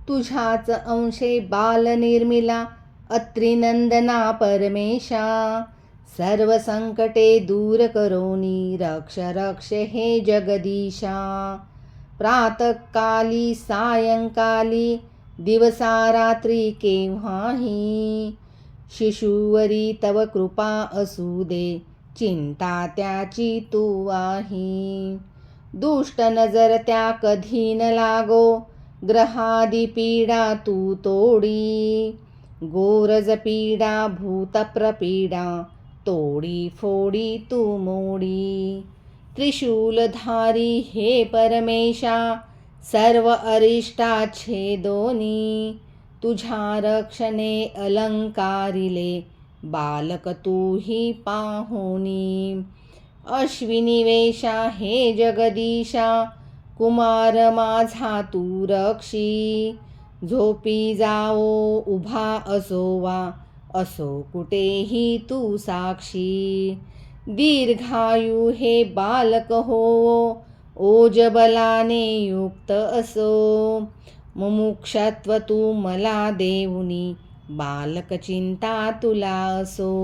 तुझ्याच अंशे बालनिर्मिला अत्रिनंदना परमेशा. सर्व संकटे दूर करोनी रक्ष रक्ष हे जगदीशा. प्रातःकाली सायंकाली दिवसा रात्री केव्हाही शिशुवरी तव कृपा असू दे, चिंता त्याची तू आहे. दुष्ट नजर त्या कधी न लागो, ग्रहादी पीडा तू तोडी. गोरज पीडा भूत प्रपीडा, तोडी फोडी तू मोडी. त्रिशूलधारी हे परमेशा, सर्व अरिष्टा छेदोनी. तुझ्या रक्षणे अलंकारिले, बालक तूही पाहुनी. अश्विनी वेशा हे जगदीशा, कुमार माझा तू रक्षी. झोपी जावो उभा असोवा, असो कुठेही तू साक्षी. दीर्घायु हे बालक होवो, ओज बलाने युक्त असो. मुमुक्षत्व तू मला देऊनी, बालक चिंता तुला असो.